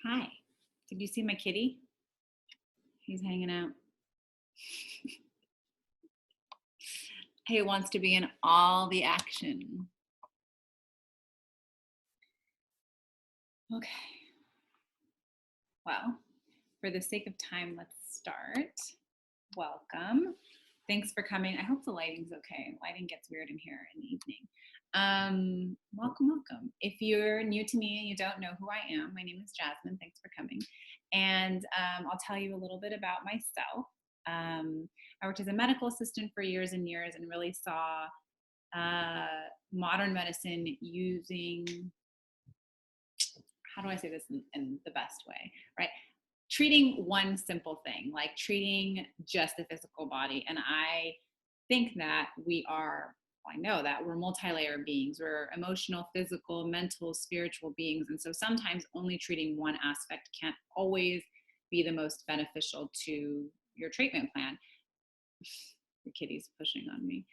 Hi. Did you see my kitty? He's hanging out. He wants to be in all the action. Okay. Well, for the sake of time, let's start. Welcome. Thanks for coming. I hope the lighting's okay. Lighting gets weird in here in the evening. Welcome. If you're new to me and you don't know who I am, my name is Jasmine. Thanks for coming. And I'll tell you a little bit about myself. I worked as a medical assistant for years and years and really saw modern medicine using, how do I say this in the best way, right? Treating one simple thing, like treating just the physical body. And I think that I know that we're multi-layered beings. We're emotional, physical, mental, spiritual beings. And so sometimes only treating one aspect can't always be the most beneficial to your treatment plan. The kitty's pushing on me.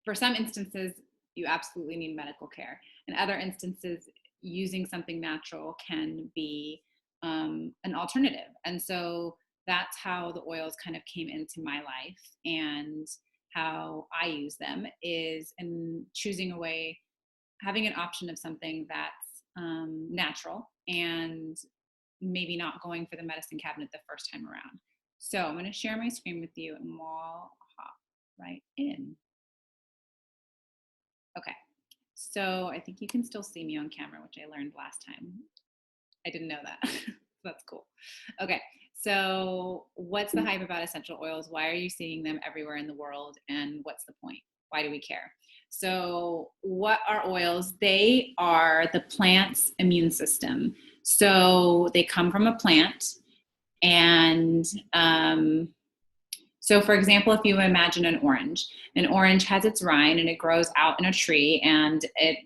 For some instances, you absolutely need medical care. In other instances, using something natural can be an alternative. And so that's how the oils kind of came into my life, and how I use them is in choosing a way, having an option of something that's natural and maybe not going for the medicine cabinet the first time around. So I'm going to share my screen with you and we'll hop right in. Okay, so I think you can still see me on camera, which I learned last time. I didn't know that. That's cool. Okay, so what's the hype about essential oils? Why are you seeing them everywhere in the world? And what's the point? Why do we care? So what are oils? They are the plant's immune system. So they come from a plant. And so for example, if you imagine an orange has its rind and it grows out in a tree, and it,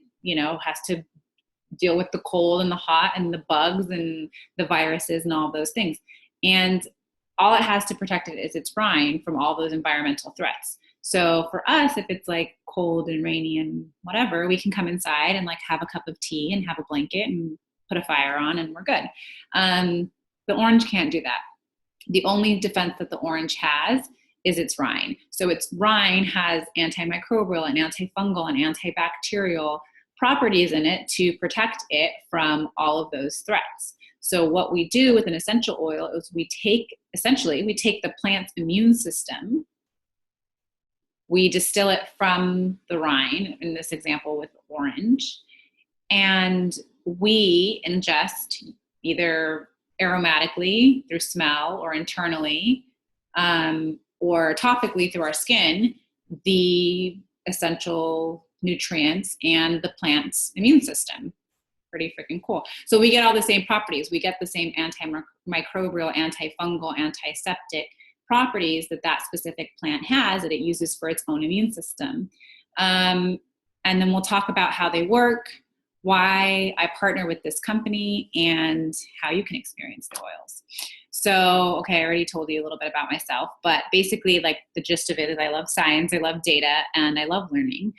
has to deal with the cold and the hot and the bugs and the viruses and all those things. And all it has to protect it is its rind from all those environmental threats. So for us, if it's like cold and rainy and whatever, we can come inside and like have a cup of tea and have a blanket and put a fire on and we're good. The orange can't do that. The only defense that the orange has is its rind. So its rind has antimicrobial and antifungal and antibacterial properties in it to protect it from all of those threats. So what we do with an essential oil is we take the plant's immune system, we distill it from the rind, in this example with orange, and we ingest either aromatically through smell or internally, or topically through our skin, the essential nutrients and the plant's immune system. Pretty freaking cool. So we get all the same properties. We get the same antimicrobial, antifungal, antiseptic properties that specific plant has that it uses for its own immune system. And then we'll talk about how they work, why I partner with this company, and how you can experience the oils. So, okay, I already told you a little bit about myself, but basically, like, the gist of it is I love science, I love data, and I love learning.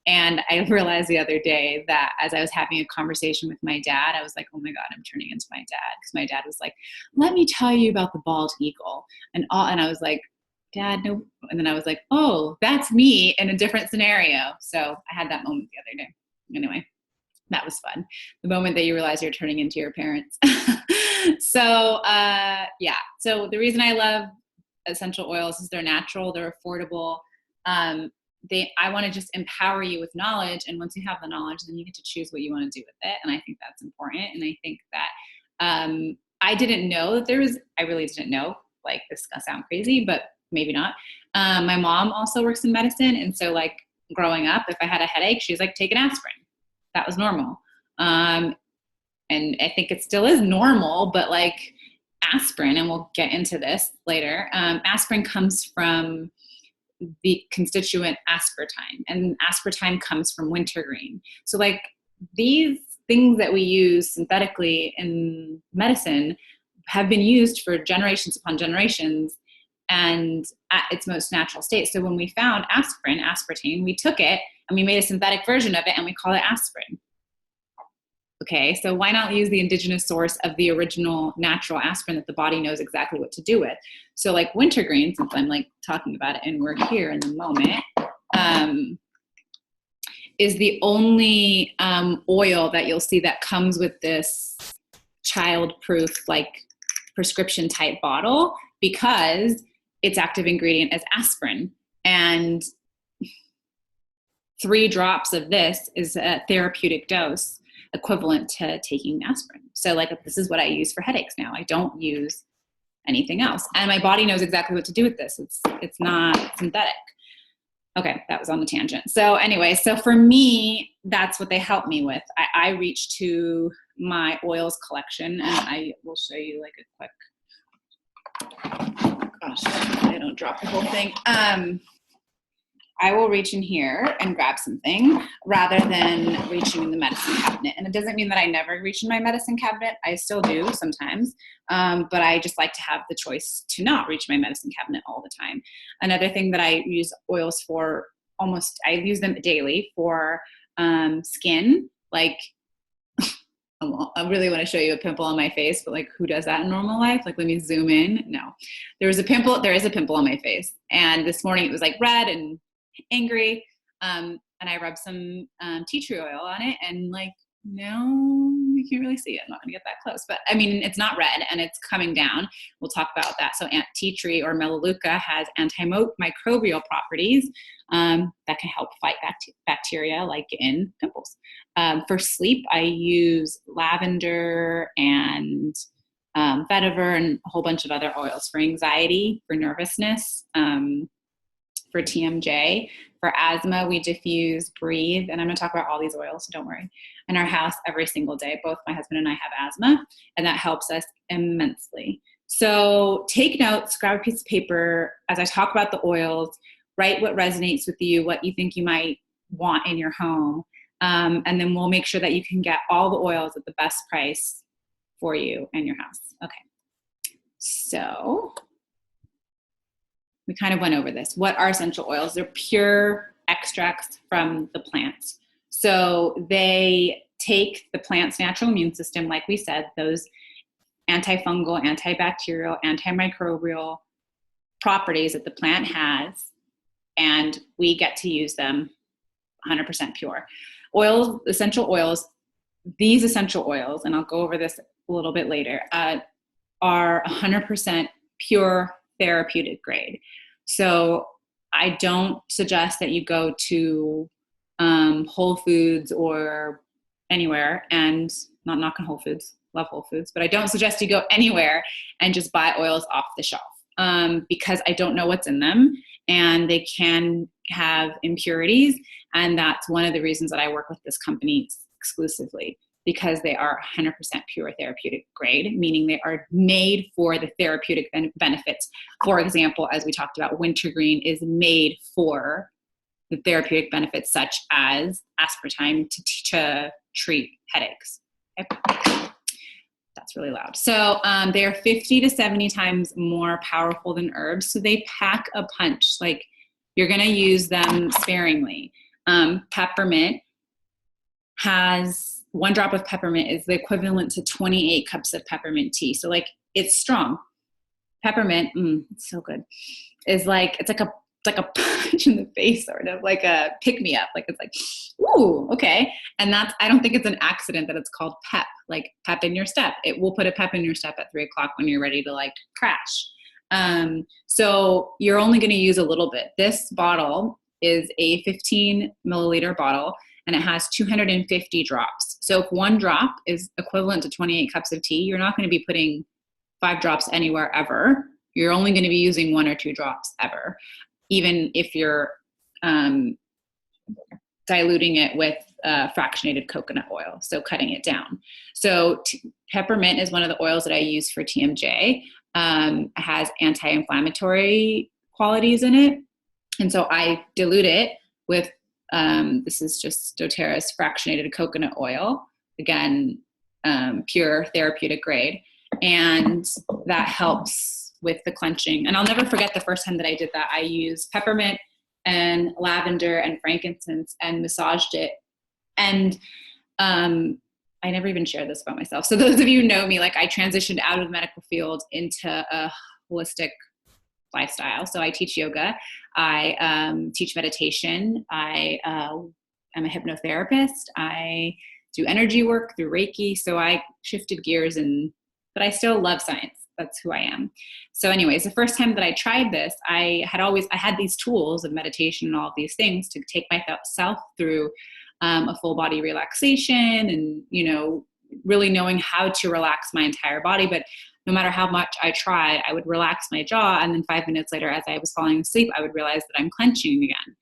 And I realized the other day that as I was having a conversation with my dad, I was like, oh my God, I'm turning into my dad. Because my dad was like, let me tell you about the bald eagle. And I was like, Dad, no. And then I was like, oh, that's me in a different scenario. So I had that moment the other day. Anyway, that was fun. The moment that you realize you're turning into your parents. So the reason I love essential oils is they're natural, they're affordable. I want to just empower you with knowledge. And once you have the knowledge, then you get to choose what you want to do with it. And I think that's important. And I think that I didn't know that I really didn't know, like, this is going to sound crazy, but maybe not. My mom also works in medicine. And so, like, growing up, if I had a headache, she's like, take an aspirin. That was normal. And I think it still is normal, but like aspirin, and we'll get into this later, aspirin comes from the constituent aspartame, and aspartame comes from wintergreen. So like these things that we use synthetically in medicine have been used for generations upon generations and at its most natural state. So when we found aspartame, we took it and we made a synthetic version of it and we call it aspirin. Okay, so why not use the indigenous source of the original natural aspirin that the body knows exactly what to do with? So like wintergreen, since I'm like talking about it and we're here in the moment, is the only oil that you'll see that comes with this child-proof like prescription type bottle, because its active ingredient is aspirin. And 3 drops of this is a therapeutic dose equivalent to taking aspirin. So like this is what I use for headaches now. I don't use anything else. And my body knows exactly what to do with this. It's not synthetic. Okay, that was on the tangent. So anyway, so for me, that's what they help me with. I reach to my oils collection, and I will show you like a quick, gosh, I don't drop the whole thing. I will reach in here and grab something rather than reaching in the medicine cabinet. And it doesn't mean that I never reach in my medicine cabinet. I still do sometimes, but I just like to have the choice to not reach my medicine cabinet all the time. Another thing that I use oils for I use them daily for skin. Like, I really want to show you a pimple on my face, but like, who does that in normal life? Like, let me zoom in. No, there is a pimple on my face. And this morning it was like red and angry, and I rubbed some tea tree oil on it, and like, no, you can't really see it. I'm not gonna get that close, but I mean, it's not red and it's coming down. We'll talk about that. So tea tree or melaleuca has antimicrobial properties that can help fight bacteria like in pimples. For sleep, I use lavender and vetiver and a whole bunch of other oils. For anxiety, for nervousness, for TMJ. For asthma, we diffuse Breathe, and I'm going to talk about all these oils, so don't worry, in our house every single day. Both my husband and I have asthma, and that helps us immensely. So take notes, grab a piece of paper. As I talk about the oils, write what resonates with you, what you think you might want in your home, and then we'll make sure that you can get all the oils at the best price for you and your house. Okay, so we kind of went over this. What are essential oils? They're pure extracts from the plants. So they take the plant's natural immune system, like we said, those antifungal, antibacterial, antimicrobial properties that the plant has, and we get to use them 100% pure. Oils, essential oils, these essential oils, and I'll go over this a little bit later, are 100% pure therapeutic grade. So I don't suggest that you go to Whole Foods or anywhere, and not knocking Whole Foods, love Whole Foods, but I don't suggest you go anywhere and just buy oils off the shelf because I don't know what's in them, and they can have impurities. And that's one of the reasons that I work with this company exclusively, because they are 100% pure therapeutic grade, meaning they are made for the therapeutic benefits. For example, as we talked about, wintergreen is made for the therapeutic benefits such as aspartame to treat headaches. Okay. That's really loud. So they are 50 to 70 times more powerful than herbs. So they pack a punch. Like, you're going to use them sparingly. Peppermint has 1 drop of peppermint is the equivalent to 28 cups of peppermint tea. So like, it's strong. Peppermint, it's so good. It's like a punch in the face, sort of like a pick me up. Like, it's like, ooh, okay. And I don't think it's an accident that it's called pep, like pep in your step. It will put a pep in your step at 3 o'clock when you're ready to like crash. So you're only going to use a little bit. This bottle is a 15 milliliter bottle, and it has 250 drops. So if 1 drop is equivalent to 28 cups of tea, you're not going to be putting 5 drops anywhere ever. You're only going to be using 1 or 2 drops ever, even if you're diluting it with fractionated coconut oil, so cutting it down. So peppermint is one of the oils that I use for TMJ. It has anti-inflammatory qualities in it. And so I dilute it with this is just doTERRA's fractionated coconut oil, again, pure therapeutic grade, and that helps with the clenching. And I'll never forget the first time that I did that. I used peppermint and lavender and frankincense and massaged it, and I never even shared this about myself. So those of you who know me, like I transitioned out of the medical field into a holistic lifestyle. So I teach yoga. I teach meditation. I am a hypnotherapist. I do energy work through Reiki. So I shifted gears, but I still love science. That's who I am. So anyways, the first time that I tried this, I had these tools of meditation and all of these things to take myself through a full body relaxation and, really knowing how to relax my entire body. But no matter how much I tried, I would relax my jaw. And then 5 minutes later, as I was falling asleep, I would realize that I'm clenching again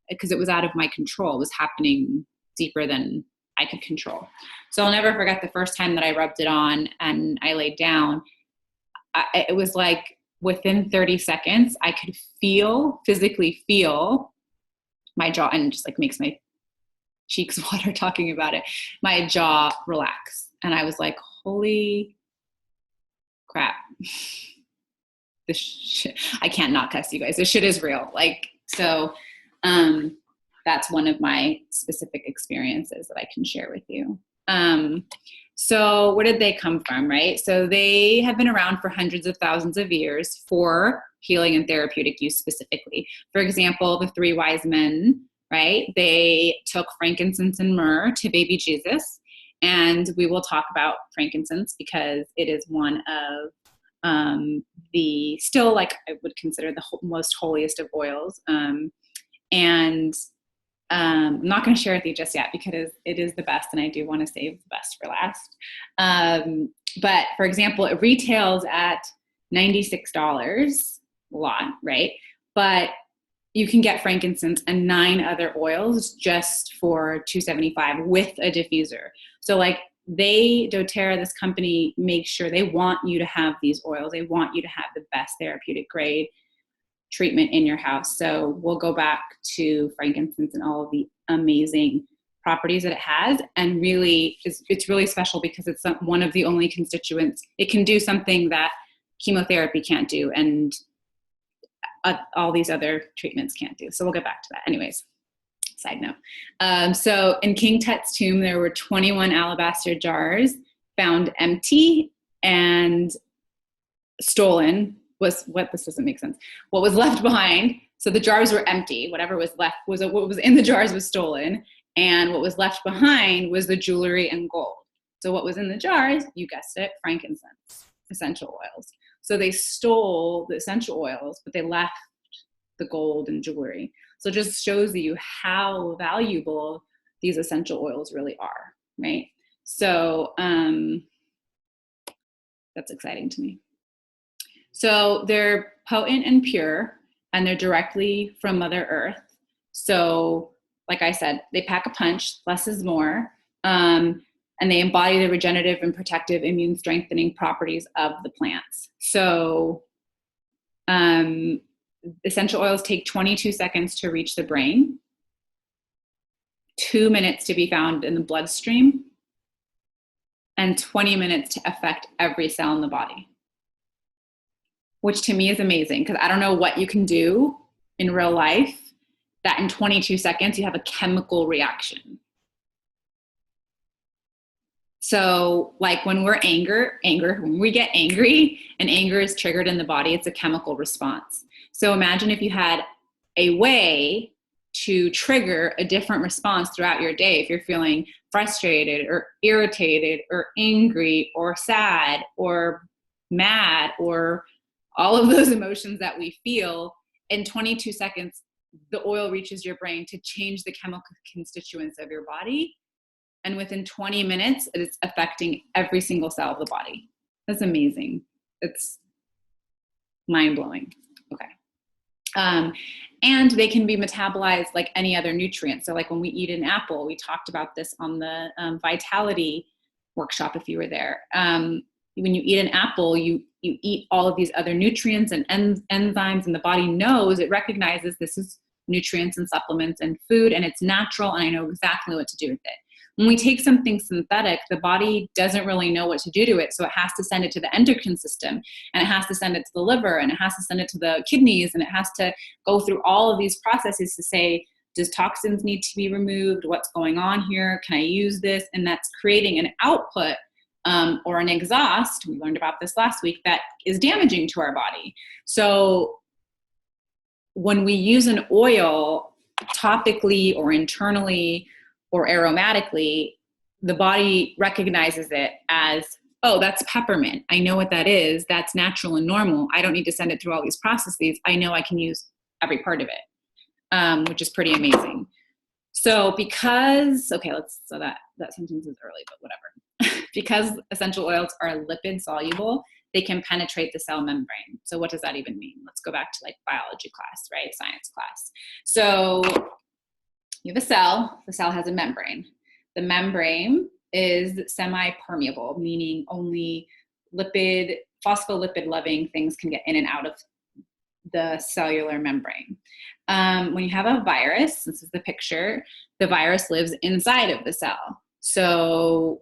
because it was out of my control. It was happening deeper than I could control. So I'll never forget the first time that I rubbed it on and I laid down. It was like within 30 seconds, I could physically feel my jaw, and it just like makes my cheeks water talking about it, my jaw relax. And I was like, holy crap. This shit, I can't not cuss, you guys. This shit is real. That's one of my specific experiences that I can share with you. So where did they come from, right? So they have been around for hundreds of thousands of years for healing and therapeutic use specifically. For example, the three wise men, right? They took frankincense and myrrh to baby Jesus. And we will talk about frankincense because it is one of I would consider the most holiest of oils. I'm not going to share with you just yet because it is the best, and I do want to save the best for last. But for example, it retails at $96 a lot, right? But you can get frankincense and 9 other oils just for $275 with a diffuser. So like doTERRA, this company, makes sure they want you to have these oils. They want you to have the best therapeutic grade treatment in your house. So we'll go back to frankincense and all of the amazing properties that it has. And really, it's really special because it's one of the only constituents. It can do something that chemotherapy can't do, and all these other treatments can't do. So we'll get back to that. Anyways, side note. So in King Tut's tomb, there were 21 alabaster jars found empty and stolen. This doesn't make sense. What was left behind, so the jars were empty. Whatever was left what was in the jars was stolen. And what was left behind was the jewelry and gold. So what was in the jars, you guessed it, frankincense, essential oils. So they stole the essential oils, but they left the gold and jewelry. So it just shows you how valuable these essential oils really are, right? So that's exciting to me. So they're potent and pure, and they're directly from Mother Earth. So like I said, they pack a punch, less is more. And they embody the regenerative and protective immune strengthening properties of the plants. So essential oils take 22 seconds to reach the brain, 2 minutes to be found in the bloodstream, and 20 minutes to affect every cell in the body, which to me is amazing because I don't know what you can do in real life that in 22 seconds you have a chemical reaction. So like when we're when we get angry and anger is triggered in the body, it's a chemical response. So imagine if you had a way to trigger a different response throughout your day. If you're feeling frustrated or irritated or angry or sad or mad or all of those emotions that we feel, in 22 seconds, the oil reaches your brain to change the chemical constituents of your body. And within 20 minutes, it's affecting every single cell of the body. That's amazing. It's mind-blowing. Okay. And they can be metabolized like any other nutrient. So like when we eat an apple, we talked about this on the Vitality workshop if you were there. When you eat an apple, you eat all of these other nutrients and enzymes, and the body knows, it recognizes this is nutrients and supplements and food, and it's natural, and I know exactly what to do with it. When we take something synthetic, the body doesn't really know what to do to it, so it has to send it to the endocrine system, and it has to send it to the liver, and it has to send it to the kidneys, and it has to go through all of these processes to say, Does toxins need to be removed? What's going on here? Can I use this? And that's creating an output or an exhaust, we learned about this last week, that is damaging to our body. So when we use an oil topically or internally or aromatically, the body recognizes it as, oh, that's peppermint. I know what that is. That's natural and normal. I don't need to send it through all these processes. I know I can use every part of it, which is pretty amazing. So because, okay, so that sentence is early, but whatever. Because essential oils are lipid soluble, they can penetrate the cell membrane. So what does that even mean? Let's go back to like biology class, right? Science class. So you have a cell. The cell has a membrane. The membrane is semi-permeable, meaning only phospholipid loving things can get in and out of the cellular membrane. When you have a virus, this is the picture, the virus lives inside of the cell. So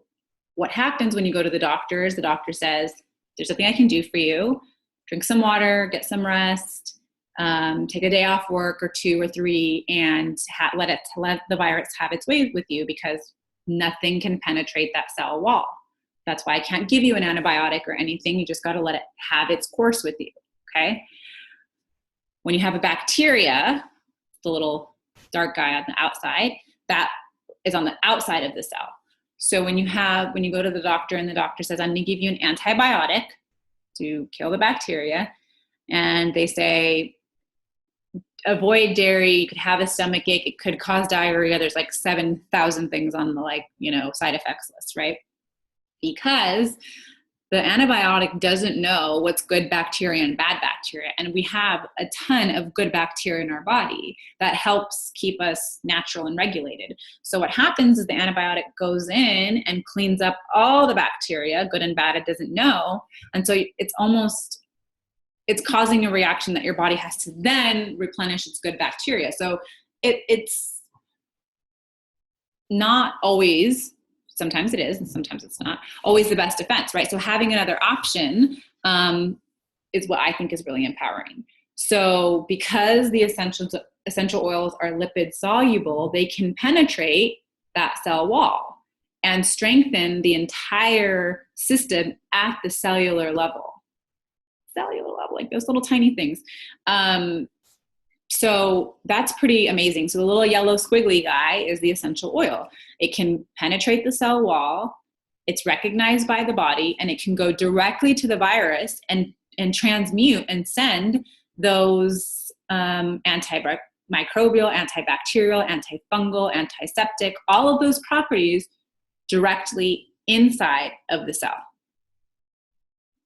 what happens when you go to the doctor says, there's nothing I can do for you. Drink some water, get some rest, take a day off work or 2 or 3, and let the virus have its way with you, because nothing can penetrate that cell wall. That's why I can't give you an antibiotic or anything. You just got to let it have its course with you, okay? When you have a bacteria, the little dark guy on the outside, that is on the outside of the cell. So when you go to the doctor and the doctor says, I'm going to give you an antibiotic to kill the bacteria, and they say, avoid dairy, you could have a stomach ache, it could cause diarrhea. There's like 7,000 things on the side effects list, right? Because the antibiotic doesn't know what's good bacteria and bad bacteria. And we have a ton of good bacteria in our body that helps keep us natural and regulated. So what happens is the antibiotic goes in and cleans up all the bacteria, good and bad, it doesn't know. And so it's causing a reaction that your body has to then replenish its good bacteria. So it's not always, sometimes it is, and sometimes it's not always the best defense, right? So having another option is what I think is really empowering. So because the essential oils are lipid soluble, they can penetrate that cell wall and strengthen the entire system at the cellular level, like those little tiny things. So that's pretty amazing. So the little yellow squiggly guy is the essential oil. It can penetrate the cell wall. It's recognized by the body, and it can go directly to the virus and transmute and send those antimicrobial, antibacterial, antifungal, antiseptic, all of those properties directly inside of the cell.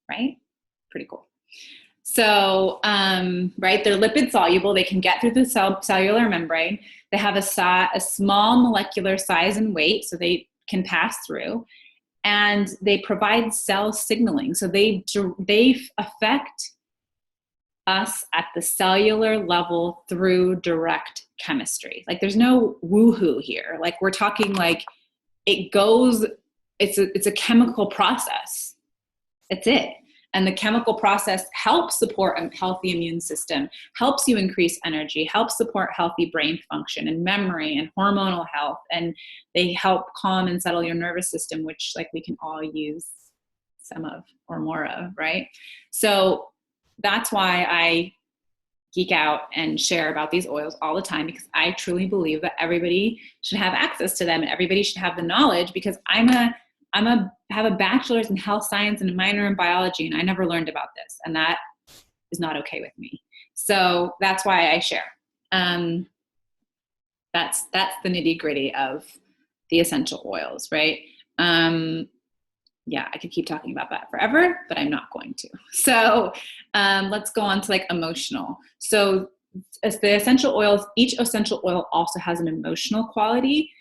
Right? Pretty cool. So, right, they're lipid soluble. They can get through the cellular membrane. They have a small molecular size and weight, so they can pass through. And they provide cell signaling. So they affect us at the cellular level through direct chemistry. Like there's no woohoo here. Like we're talking like it's a chemical process. That's it. And the chemical process helps support a healthy immune system, helps you increase energy, helps support healthy brain function and memory and hormonal health. And they help calm and settle your nervous system, which like we can all use some of or more of, right? So that's why I geek out and share about these oils all the time, because I truly believe that everybody should have access to them and everybody should have the knowledge, because have a bachelor's in health science and a minor in biology, and I never learned about this, and that is not okay with me. So that's why I share. That's the nitty gritty of the essential oils, right? Yeah, I could keep talking about that forever, but I'm not going to. So let's go on to like emotional. So as the essential oils, each essential oil also has an emotional quality,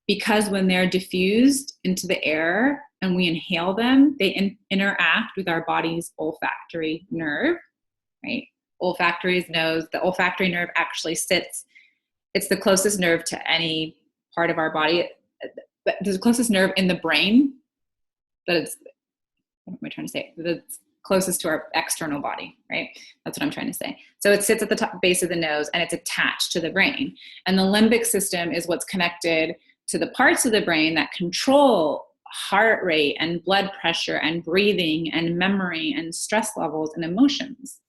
because when they're diffused into the air and we inhale them, they interact with our body's olfactory nerve, right? Olfactory nose. The olfactory nerve actually it's the closest nerve to any part of our body. But the closest nerve in the brain, but what am I trying to say? closest to our external body, right? That's what I'm trying to say. So it sits at the top base of the nose and it's attached to the brain. And the limbic system is what's connected to the parts of the brain that control heart rate and blood pressure and breathing and memory and stress levels and emotions.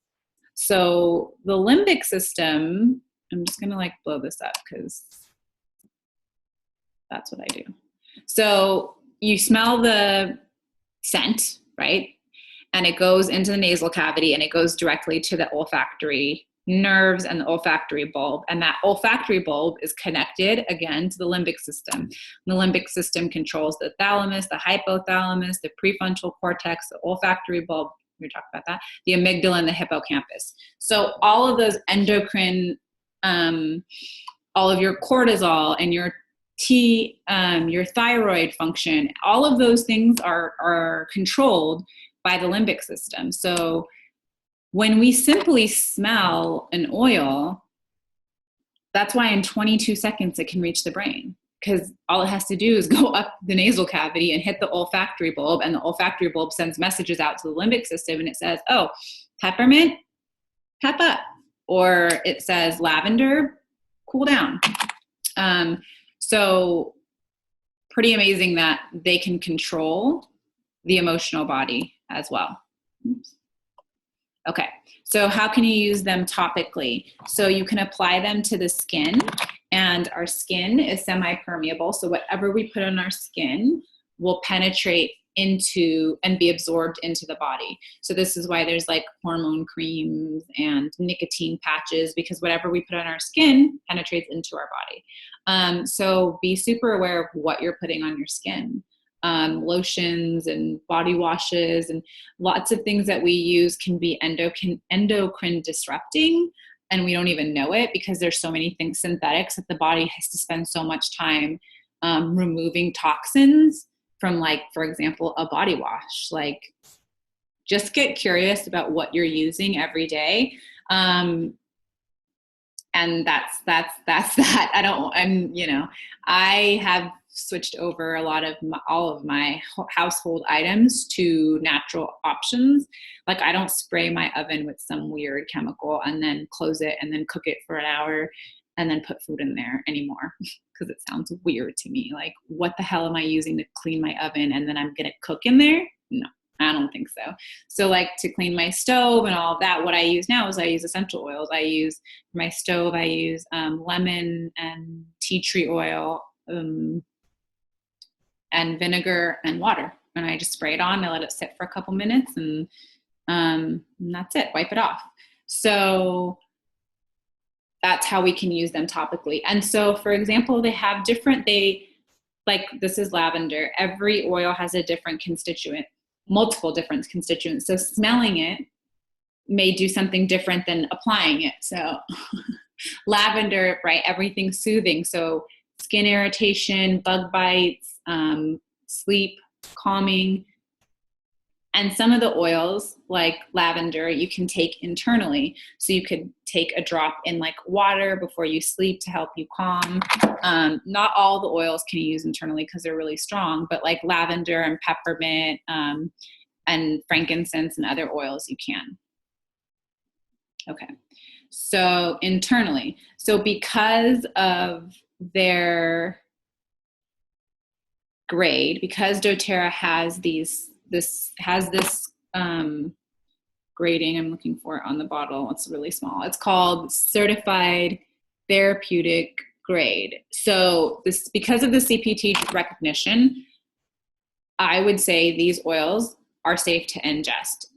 So the limbic system, I'm just gonna like blow this up because that's what I do. So you smell the scent, right? And it goes into the nasal cavity and it goes directly to the olfactory nerves and the olfactory bulb. And that olfactory bulb is connected again to the limbic system. The limbic system controls the thalamus, the hypothalamus, the prefrontal cortex, the olfactory bulb, we talked about that, the amygdala and the hippocampus. So all of those endocrine, all of your cortisol and your your thyroid function, all of those things are controlled by the limbic system. So when we simply smell an oil, that's why in 22 seconds it can reach the brain, because all it has to do is go up the nasal cavity and hit the olfactory bulb, and the olfactory bulb sends messages out to the limbic system and it says, oh, peppermint, pep up, or it says lavender, cool down. So pretty amazing that they can control the emotional body as well. Oops. Okay, so how can you use them topically? So you can apply them to the skin, and our skin is semi-permeable. So whatever we put on our skin will penetrate into and be absorbed into the body. So this is why there's like hormone creams and nicotine patches, because whatever we put on our skin penetrates into our body. So be super aware of what you're putting on your skin. Lotions and body washes and lots of things that we use can be endocrine disrupting, and we don't even know it because there's so many things, synthetics, that the body has to spend so much time removing toxins from, like, for example, a body wash. Like, just get curious about what you're using every day. And that's that. I have switched over all of my household items to natural options. Like, I don't spray my oven with some weird chemical and then close it and then cook it for an hour and then put food in there anymore, because it sounds weird to me. Like, what the hell am I using to clean my oven and then I'm gonna cook in there? No, I don't think so. So, like, to clean my stove and all of that, what I use now is I use essential oils. I use for my stove, I use lemon and tea tree oil, and vinegar and water. And I just spray it on, I let it sit for a couple minutes, and that's it, wipe it off. So that's how we can use them topically. And so, for example, they have like, this is lavender. Every oil has a different constituent, multiple different constituents. So smelling it may do something different than applying it. So lavender, right, everything's soothing. So skin irritation, bug bites, sleep, calming. And some of the oils, like lavender, you can take internally. So you could take a drop in like water before you sleep to help you calm. Not all the oils can you use internally because they're really strong, but like lavender and peppermint and frankincense and other oils you can. Okay, so internally. So because of their grade, because doTERRA has this grading, I'm looking for it on the bottle, it's really small. It's called Certified Therapeutic Grade. So this, because of the CPT recognition, I would say these oils are safe to ingest.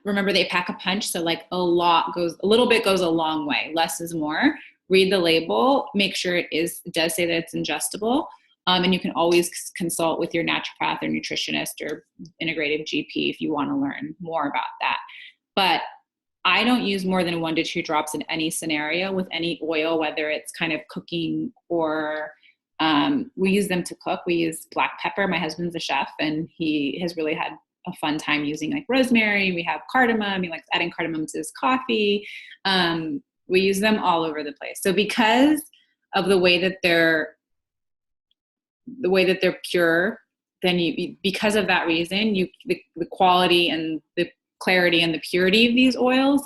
Remember, they pack a punch, so like a little bit goes a long way. Less is more. Read the label, make sure it does say that it's ingestible. And you can always consult with your naturopath or nutritionist or integrative GP if you want to learn more about that. But I don't use more than 1 to 2 drops in any scenario with any oil, whether it's kind of cooking or we use them to cook. We use black pepper. My husband's a chef, and he has really had a fun time using like rosemary. We have cardamom. He likes adding cardamom to his coffee. We use them all over the place. So because of the way that they're pure, then because of that reason, the quality and the clarity and the purity of these oils,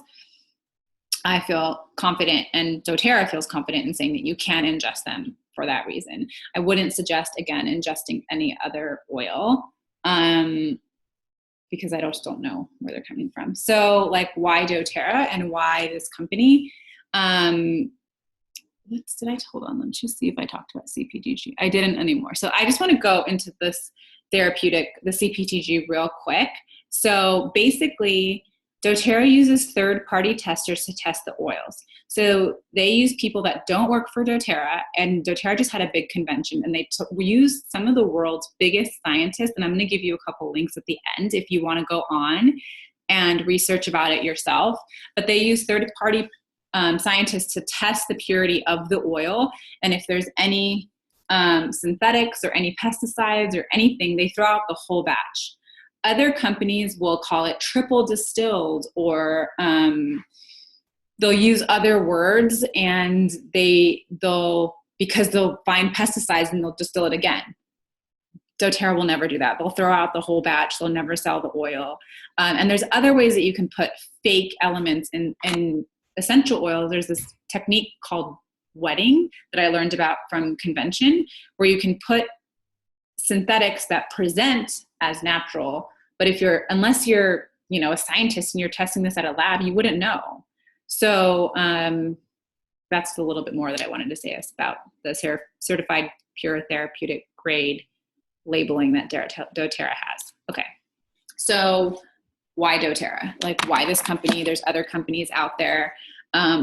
I feel confident, and doTERRA feels confident in saying that you can ingest them for that reason. I wouldn't suggest, again, ingesting any other oil, because I just don't know where they're coming from. So like, why doTERRA and why this company? Hold on, let's just see if I talked about CPTG. I didn't anymore. So I just want to go into this the CPTG real quick. So basically, doTERRA uses third-party testers to test the oils. So they use people that don't work for doTERRA, and doTERRA just had a big convention, and we used some of the world's biggest scientists, and I'm going to give you a couple links at the end if you want to go on and research about it yourself. But they use third-party scientists to test the purity of the oil, and if there's any synthetics or any pesticides or anything, they throw out the whole batch. Other companies will call it triple distilled, or they'll use other words, and because they'll find pesticides and they'll distill it again. doTERRA will never do that. They'll throw out the whole batch. They'll never sell the oil. And there's other ways that you can put fake elements in essential oils. There's this technique called wetting that I learned about from convention, where you can put synthetics that present as natural, but unless you're a scientist and you're testing this at a lab, you wouldn't know. So that's a little bit more that I wanted to say about the certified pure therapeutic grade labeling that doTERRA has. Okay, so why doTERRA? Like, why this company? There's other companies out there.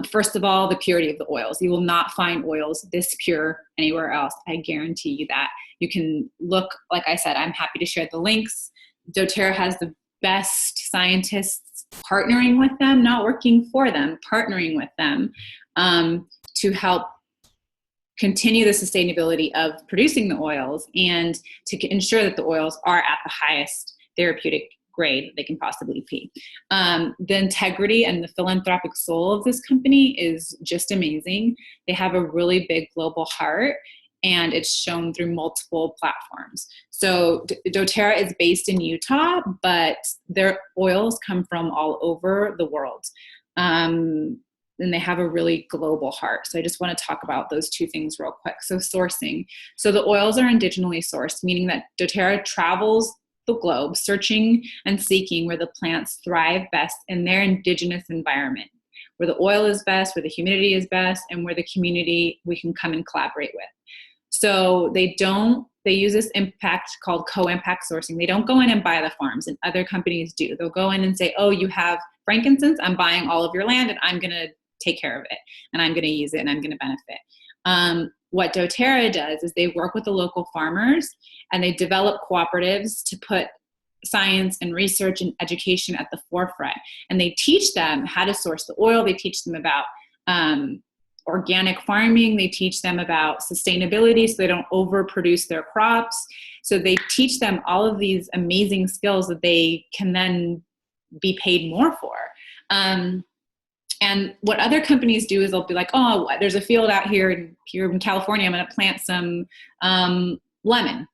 First of all, the purity of the oils. You will not find oils this pure anywhere else. I guarantee you that. You can look, like I said, I'm happy to share the links. doTERRA has the best scientists partnering with them, not working for them, partnering with them to help continue the sustainability of producing the oils and to ensure that the oils are at the highest therapeutic grade they can possibly be. The integrity and the philanthropic soul of this company is just amazing. They have a really big global heart, and it's shown through multiple platforms. So doTERRA is based in Utah, but their oils come from all over the world. And they have a really global heart. So I just want to talk about those two things real quick. So sourcing. So the oils are indigenously sourced, meaning that doTERRA travels the globe searching and seeking where the plants thrive best in their indigenous environment, where the oil is best, where the humidity is best, and where the community we can come and collaborate with. So they use this impact called co-impact sourcing. They don't go in and buy the farms, and other companies do. They'll go in and say, oh, you have frankincense, I'm buying all of your land and I'm gonna take care of it, and I'm gonna use it, and I'm gonna benefit. What doTERRA does is they work with the local farmers, and they develop cooperatives to put science and research and education at the forefront. And they teach them how to source the oil. They teach them about organic farming. They teach them about sustainability so they don't overproduce their crops. So they teach them all of these amazing skills that they can then be paid more for. And what other companies do is they'll be like, oh, there's a field out here in California. I'm going to plant some lemon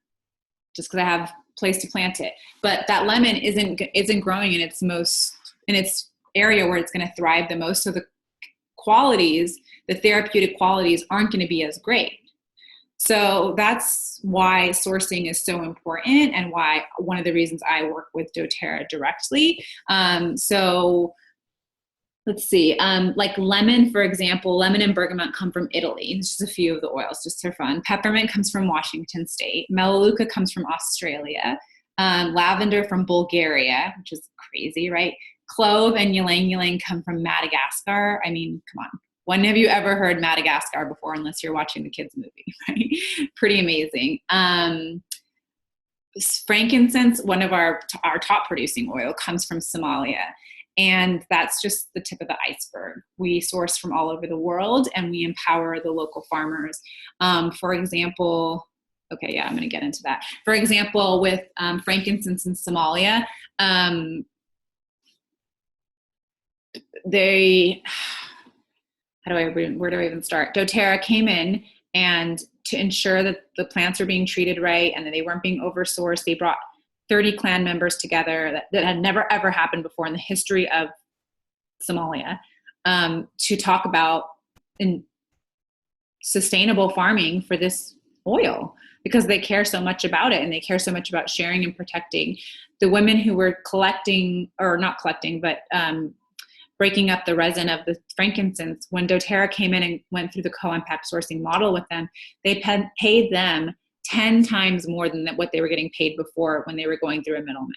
just because I have a place to plant it. But that lemon isn't growing in its area where it's going to thrive the most. So the therapeutic qualities aren't going to be as great. So that's why sourcing is so important, and why one of the reasons I work with doTERRA directly. So let's see, like lemon, for example, lemon and bergamot come from Italy. It's just a few of the oils, just for fun. Peppermint comes from Washington State. Melaleuca comes from Australia. Lavender from Bulgaria, which is crazy, right? Clove and ylang ylang come from Madagascar. I mean, come on. When have you ever heard Madagascar before, unless you're watching the kids' movie, right? Pretty amazing. Frankincense, one of our top producing oil, comes from Somalia. And that's just the tip of the iceberg. We source from all over the world, and we empower the local farmers. For example, okay, yeah, I'm going to get into that. For example, with frankincense in Somalia, where do I even start? doTERRA came in And to ensure that the plants were being treated right and that they weren't being oversourced, they brought 30 clan members together that had never, ever happened before in the history of Somalia, to talk about sustainable farming for this oil, because they care so much about it, and they care so much about sharing and protecting. The women who were collecting, or not collecting, but breaking up the resin of the frankincense, when doTERRA came in and went through the co-impact sourcing model with them, they paid them 10 times more than what they were getting paid before when they were going through a middleman.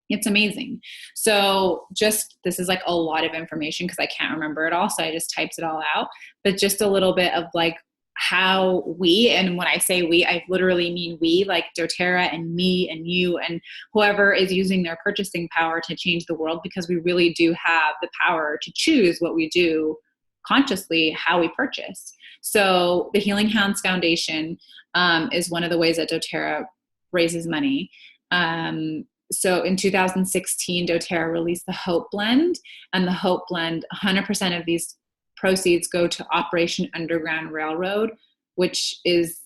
It's amazing. So just, this is like a lot of information because I can't remember it all. So I just typed it all out, but just a little bit of like how we, and when I say we, I literally mean we, like doTERRA and me and you and whoever is using their purchasing power to change the world, because we really do have the power to choose what we do consciously, how we purchase. So the Healing Hands Foundation is one of the ways that doTERRA raises money. So in 2016, doTERRA released the Hope Blend, and the Hope Blend, 100% of these proceeds go to Operation Underground Railroad, which is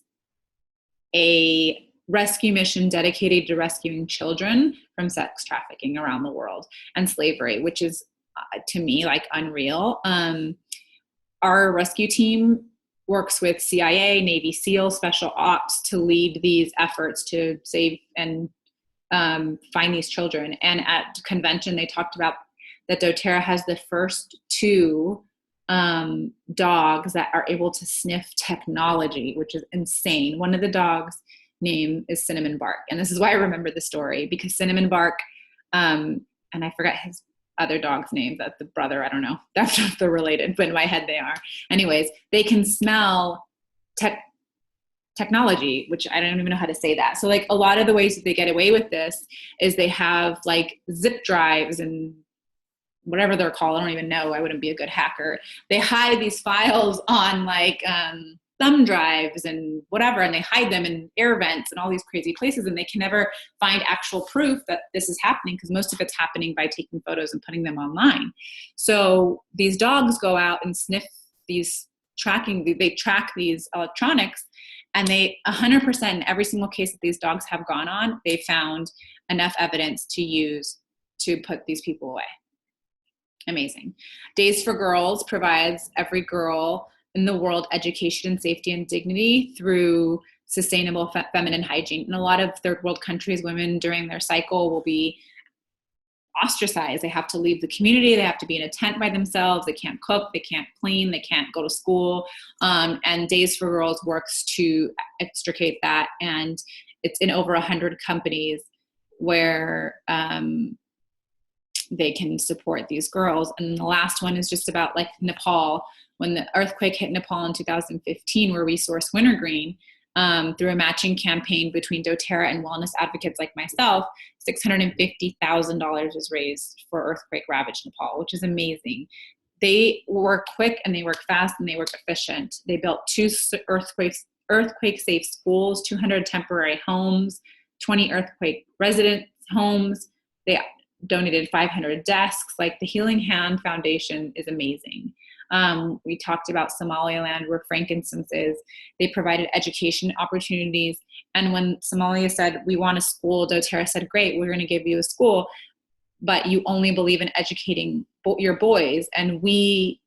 a rescue mission dedicated to rescuing children from sex trafficking around the world and slavery, which is, to me, like unreal. Our rescue team works with CIA, Navy SEAL, Special Ops to lead these efforts to save and find these children. And at convention, they talked about that doTERRA has the first 2 dogs that are able to sniff technology, which is insane. One of the dogs' name is Cinnamon Bark. And this is why I remember the story, because Cinnamon Bark, and I forgot his other dog's name, that's the brother, I don't know. That's if they're related, but in my head they are. Anyways, they can smell technology, which I don't even know how to say that. So like a lot of the ways that they get away with this is they have like zip drives and whatever they're called. I don't even know. I wouldn't be a good hacker. They hide these files on like thumb drives and whatever, and they hide them in air vents and all these crazy places, and they can never find actual proof that this is happening, because most of it's happening by taking photos and putting them online. So these dogs go out and sniff these they track these electronics, and they 100% in every single case that these dogs have gone on, they found enough evidence to use to put these people away. Amazing. Days for Girls provides every girl in the world education and safety and dignity through sustainable feminine hygiene. In a lot of third world countries, women during their cycle will be ostracized. They have to leave the community. They have to be in a tent by themselves. They can't cook. They can't clean. They can't go to school. And Days for Girls works to extricate that. And it's in over 100 companies where they can support these girls. And the last one is just about like Nepal. When the earthquake hit Nepal in 2015, where we sourced wintergreen, through a matching campaign between doTERRA and wellness advocates like myself, $650,000 was raised for earthquake-ravaged Nepal, which is amazing. They work quick and they work fast and they work efficient. They built 2 earthquake-safe schools, 200 temporary homes, 20 earthquake resident homes. They donated 500 desks. Like the Healing Hand Foundation is amazing. We talked about Somaliland, where frankincense is. They provided education opportunities. And when Somalia said, we want a school, doTERRA said, great, we're going to give you a school, but you only believe in educating your boys. And we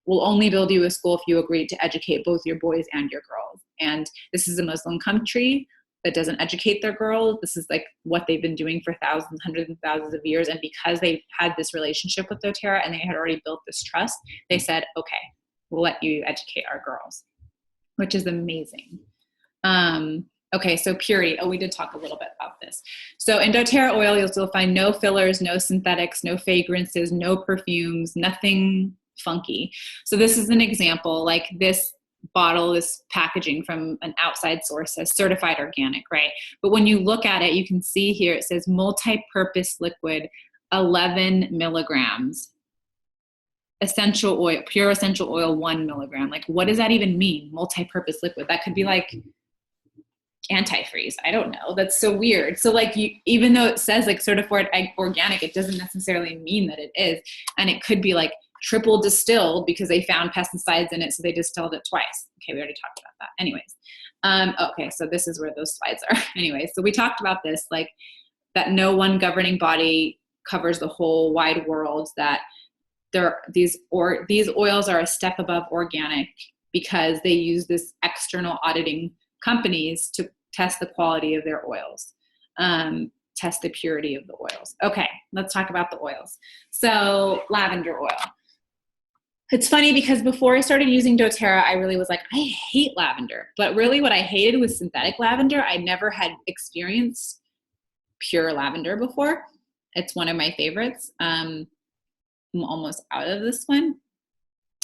will only build you a school if you agree to educate both your boys and your girls. And this is a Muslim country that doesn't educate their girls. This is like what they've been doing for thousands, hundreds of thousands of years. And because they've had this relationship with doTERRA and they had already built this trust, they said, okay, we'll let you educate our girls, which is amazing. Okay, so purity. Oh, we did talk a little bit about this. So in doTERRA oil, you'll still find no fillers, no synthetics, no fragrances, no perfumes, nothing funky. So this is an example, like this bottle is packaging from an outside source says certified organic, right? But when you look at it, you can see here it says multi-purpose liquid, 11 milligrams, essential oil, pure essential oil, 1 milligram. Like, what does that even mean? Multi-purpose liquid. That could be like antifreeze. I don't know. That's so weird. So like, even though it says like certified organic, it doesn't necessarily mean that it is. And it could be like triple distilled because they found pesticides in it, so they distilled it twice. Okay, we already talked about that. Anyways, okay, so this is where those slides are. Anyways, so we talked about this, like that no one governing body covers the whole wide world, that these oils are a step above organic because they use this external auditing companies to test the quality of their oils, test the purity of the oils. Okay, let's talk about the oils. So lavender oil. It's funny because before I started using doTERRA, I really was like, I hate lavender. But really what I hated was synthetic lavender. I never had experienced pure lavender before. It's one of my favorites. I'm almost out of this one.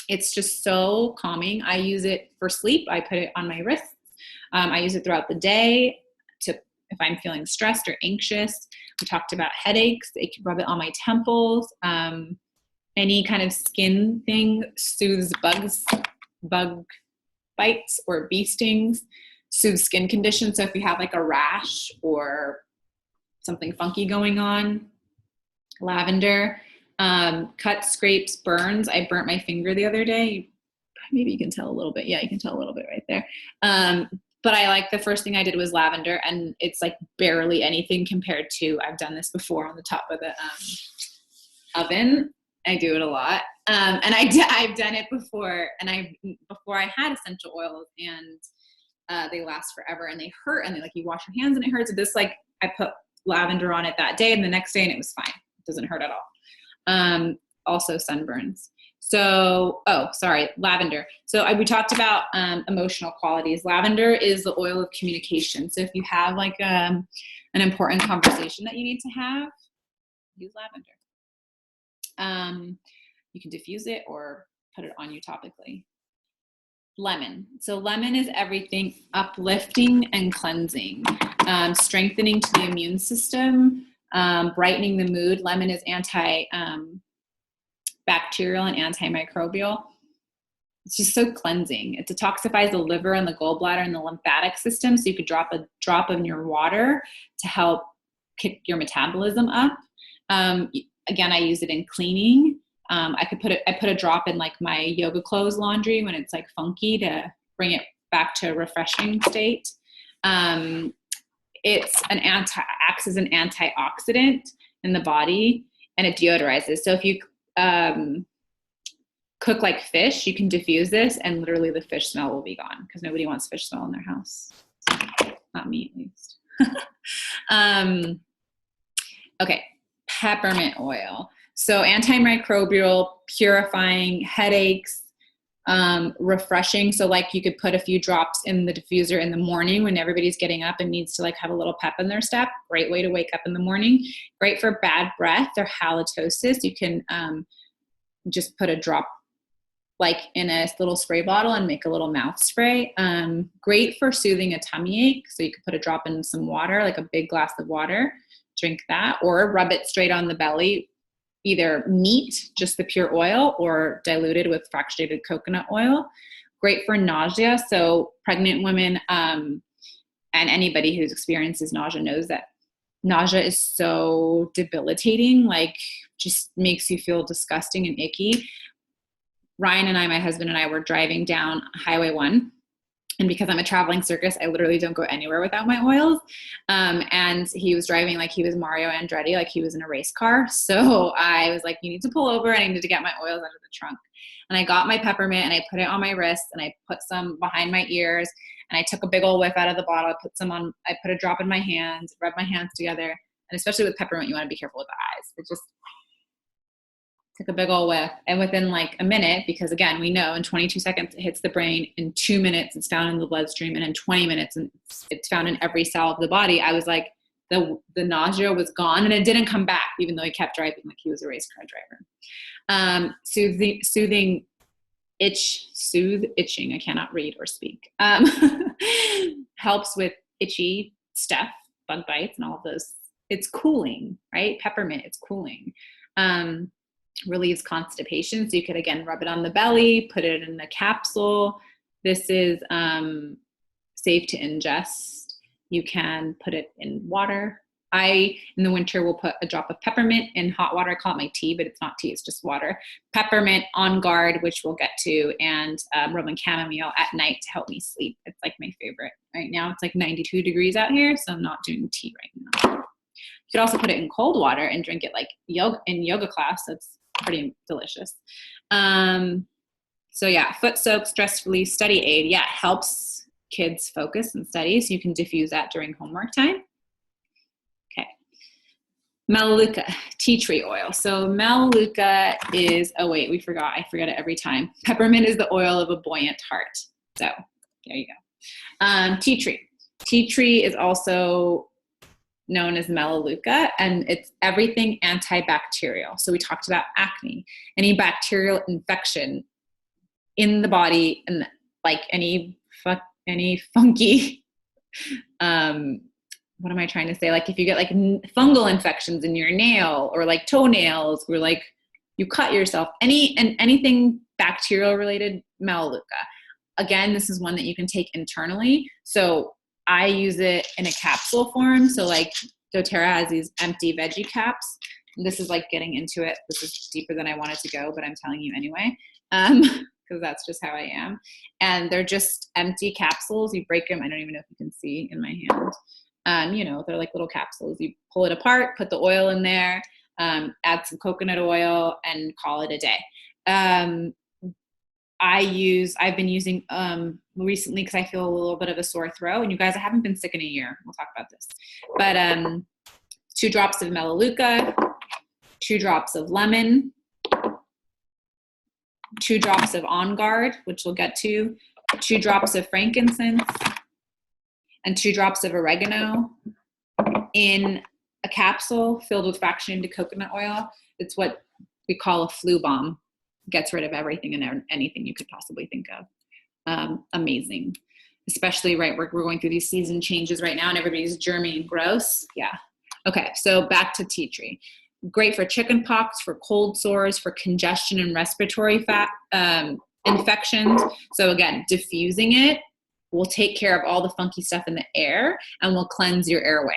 It's just so calming. I use it for sleep. I put it on my wrists. I use it throughout the day if I'm feeling stressed or anxious. We talked about headaches. I can rub it on my temples. Any kind of skin thing soothes bug bites or bee stings, soothes skin conditions. So if you have like a rash or something funky going on, lavender. Cuts, scrapes, burns. I burnt my finger the other day. Maybe you can tell a little bit. Yeah, you can tell a little bit right there. But I like the first thing I did was lavender, and it's like barely anything compared to, I've done this before on the top of the oven. I do it a lot. And I've done it before, and before I had essential oils, and they last forever and they hurt, and they like, you wash your hands and it hurts. So this, like, I put lavender on it that day and the next day and it was fine. It doesn't hurt at all. Also sunburns. So, lavender. So we talked about emotional qualities. Lavender is the oil of communication. So if you have like an important conversation that you need to have, use lavender. You can diffuse it or put it on you topically. Lemon. So lemon is everything uplifting and cleansing, strengthening to the immune system, brightening the mood. Lemon is bacterial and antimicrobial. It's just so cleansing. It detoxifies the liver and the gallbladder and the lymphatic system. So you could drop a drop in your water to help kick your metabolism up. Again, I use it in cleaning. I put a drop in like my yoga clothes laundry when it's like funky to bring it back to a refreshing state. It's acts as an antioxidant in the body, and it deodorizes. So if you cook like fish, you can diffuse this and literally the fish smell will be gone because nobody wants fish smell in their house. Not me, at least. Okay, peppermint oil. So antimicrobial, purifying, headaches, refreshing. So like you could put a few drops in the diffuser in the morning when everybody's getting up and needs to like have a little pep in their step. Great way to wake up in the morning. Great for bad breath or halitosis. You can just put a drop like in a little spray bottle and make a little mouth spray. Great for soothing a tummy ache. So you could put a drop in some water, like a big glass of water, drink that, or rub it straight on the belly. Either neat, just the pure oil, or diluted with fractionated coconut oil. Great for nausea. So pregnant women and anybody who experiences nausea knows that nausea is so debilitating, like just makes you feel disgusting and icky. Ryan and I, my husband and I, were driving down Highway 1. And because I'm a traveling circus, I literally don't go anywhere without my oils. And he was driving like he was Mario Andretti, like he was in a race car. So I was like, you need to pull over. I needed to get my oils out of the trunk. And I got my peppermint and I put it on my wrist and I put some behind my ears and I took a big old whiff out of the bottle. I put a drop in my hands, rubbed my hands together. And especially with peppermint, you want to be careful with the eyes. It just took a big old whiff, and within like a minute, because again, we know in 22 seconds it hits the brain, in 2 minutes it's found in the bloodstream, and in 20 minutes it's found in every cell of the body. I was like, the nausea was gone, and it didn't come back, even though he kept driving like he was a race car driver. Soothing itching. I cannot read or speak. Helps with itchy stuff, bug bites, and all of those. It's cooling, right? Peppermint, it's cooling. Relieves constipation. So you could, again, rub it on the belly, put it in a capsule. This is safe to ingest. You can put it in water. I, in the winter, will put a drop of peppermint in hot water. I call it my tea, but it's not tea, it's just water. Peppermint, On Guard, which we'll get to, and Roman chamomile at night to help me sleep. It's like my favorite. Right now it's like 92 degrees out here, so I'm not doing tea right now. You could also put it in cold water and drink it like yoga class. That's pretty delicious. So yeah, foot soak, stress relief, study aid. Yeah, it helps kids focus and study, so you can diffuse that during homework time. Okay. Melaleuca, tea tree oil. So Melaleuca is, oh wait, I forget it every time. Peppermint is the oil of a buoyant heart. So there you go. Tea tree. Tea tree is also known as Melaleuca, and it's everything antibacterial. So we talked about acne, any bacterial infection in the body, and like any funky, what am I trying to say? Like if you get like fungal infections in your nail, or like toenails, or like you cut yourself, anything bacterial related, Melaleuca. Again, this is one that you can take internally. So I use it in a capsule form. So like doTERRA has these empty veggie caps. This is like getting into it. This is deeper than I wanted to go, but I'm telling you anyway, because that's just how I am. And they're just empty capsules. You break them. I don't even know if you can see in my hand. They're like little capsules. You pull it apart, put the oil in there, add some coconut oil, and call it a day. I've been using recently because I feel a little bit of a sore throat. And you guys, I haven't been sick in a year. We'll talk about this. But 2 drops of Melaleuca, 2 drops of lemon, 2 drops of On Guard, which we'll get to, 2 drops of frankincense, and 2 drops of oregano in a capsule filled with fractionated coconut oil. It's what we call a flu bomb. Gets rid of everything and anything you could possibly think of. Amazing. Especially, right, we're going through these season changes right now and everybody's germy and gross. Yeah. Okay, so back to tea tree. Great for chicken pox, for cold sores, for congestion and respiratory infections. So again, diffusing it will take care of all the funky stuff in the air and will cleanse your airway.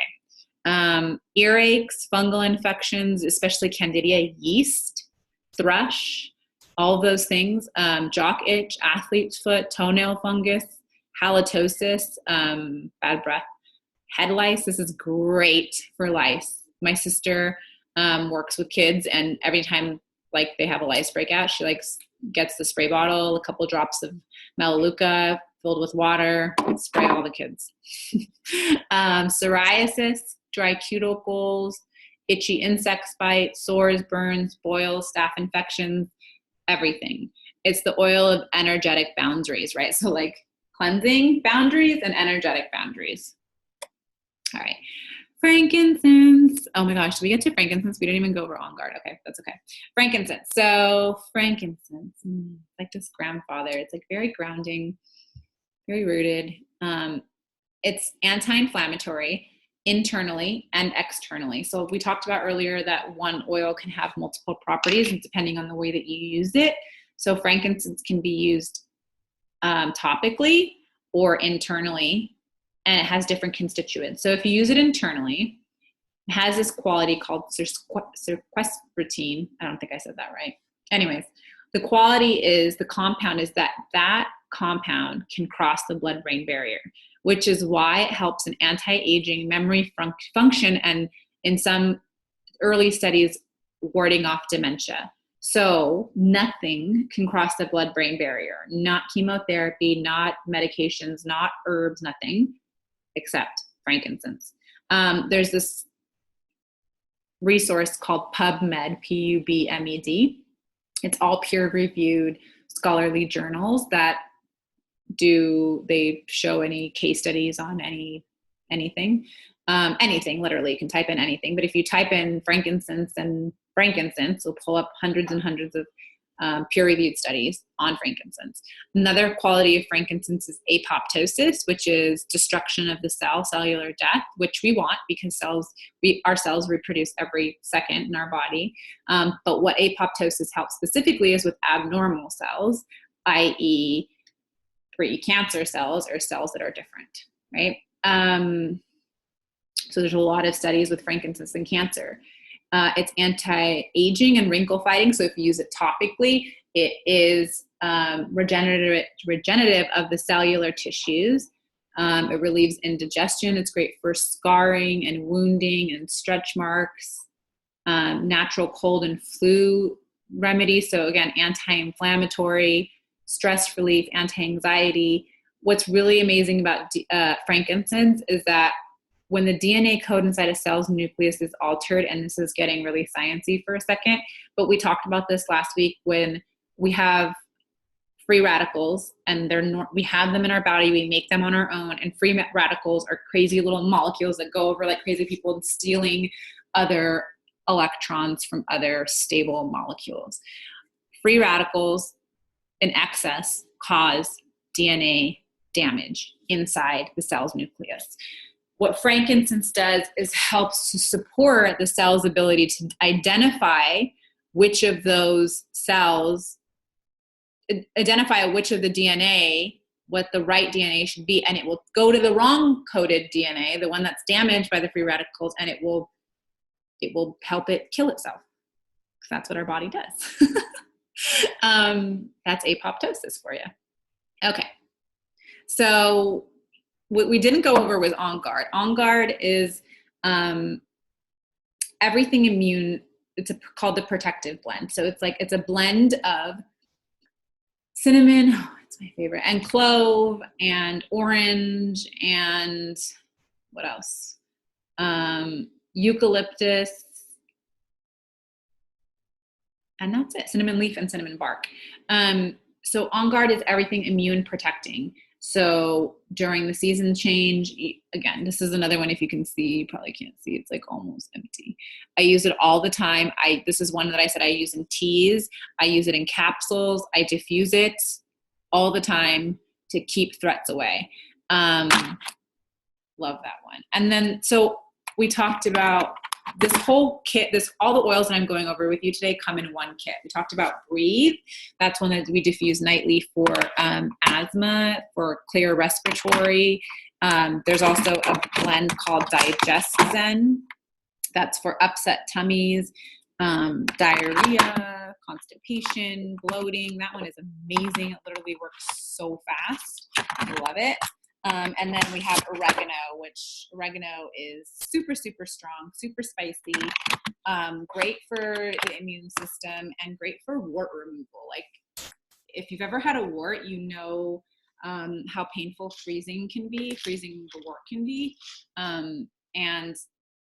Earaches, fungal infections, especially Candida yeast, thrush, all of those things, jock itch, athlete's foot, toenail fungus, halitosis, bad breath, head lice. This is great for lice. My sister works with kids, and every time like they have a lice breakout, she like gets the spray bottle, a couple drops of Melaleuca filled with water, and spray all the kids. Psoriasis, dry cuticles, itchy insect bite, sores, burns, boils, staph infections, everything. It's the oil of energetic boundaries, right? So like cleansing boundaries and energetic boundaries. All right. Frankincense. Oh my gosh, did we get to frankincense? We didn't even go over On Guard. Okay, that's okay. Frankincense. So frankincense, like this grandfather. It's like very grounding, very rooted. It's anti-inflammatory internally and externally. So we talked about earlier that one oil can have multiple properties and depending on the way that you use it. So frankincense can be used topically or internally, and it has different constituents. So if you use it internally, it has this quality called sequestratine. I don't think I said that right. Anyways, the quality is, the compound is that compound can cross the blood-brain barrier, which is why it helps in anti-aging, memory function, and in some early studies, warding off dementia. So nothing can cross the blood-brain barrier, not chemotherapy, not medications, not herbs, nothing except frankincense. There's this resource called PubMed, P-U-B-M-E-D. It's all peer-reviewed scholarly journals that they show any case studies on anything, literally. You can type in anything, but if you type in frankincense and frankincense, will pull up hundreds and hundreds of peer-reviewed studies on frankincense. Another quality of frankincense is apoptosis, which is destruction of the cell, cellular death, which we want because our cells reproduce every second in our body. But what apoptosis helps specifically is with abnormal cells, i.e. pre-cancer cells or cells that are different, right? So there's a lot of studies with frankincense and cancer. It's anti-aging and wrinkle fighting. So if you use it topically, it is regenerative of the cellular tissues. It relieves indigestion. It's great for scarring and wounding and stretch marks. Natural cold and flu remedy. So again, anti-inflammatory, stress relief, anti-anxiety. What's really amazing about frankincense is that when the DNA code inside a cell's nucleus is altered, and this is getting really sciencey for a second, but we talked about this last week, when we have free radicals and we have them in our body, we make them on our own, and free radicals are crazy little molecules that go over like crazy people and stealing other electrons from other stable molecules. Free radicals in excess cause DNA damage inside the cell's nucleus. What frankincense does is helps to support the cell's ability to identify which of those cells, identify which of the DNA, what the right DNA should be, and it will go to the wrong coded DNA, the one that's damaged by the free radicals, and it will help it kill itself. Because that's what our body does. That's apoptosis for you. Okay. So what we didn't go over was On Guard. On Guard is everything immune. It's called the protective blend. So it's a blend of cinnamon, it's my favorite, and clove and orange and what else? Eucalyptus, and that's it. Cinnamon leaf and cinnamon bark. So On Guard is everything immune protecting. So during the season change, again, this is another one, if you can see, you probably can't see, it's like almost empty. I use it all the time. This is one that I said I use in teas. I use it in capsules. I diffuse it all the time to keep threats away. Love that one. And then, so we talked about this whole kit, all the oils that I'm going over with you today come in one kit. We talked about Breathe. That's one that we diffuse nightly for asthma, for clear respiratory. There's also a blend called Digest Zen. That's for upset tummies, diarrhea, constipation, bloating. That one is amazing. It literally works so fast. I love it. And then we have oregano, which oregano is super, super strong, super spicy, great for the immune system and great for wart removal. Like if you've ever had a wart, you know how painful freezing the wart can be. And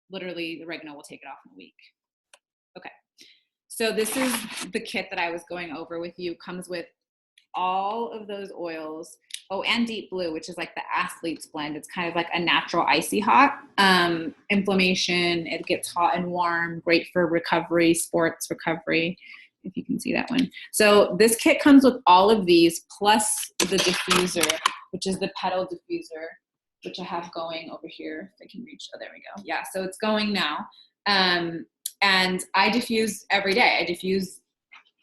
literally the oregano will take it off in a week. Okay. So this is the kit that I was going over with you. Comes with all of those oils. Oh, and Deep Blue, which is like the athlete's blend. It's kind of like a natural icy hot. Inflammation, it gets hot and warm, great for recovery, sports recovery, if you can see that one. So this kit comes with all of these, plus the diffuser, which is the petal diffuser, which I have going over here. If I can reach, oh, there we go. Yeah, so it's going now. And I diffuse every day. I diffuse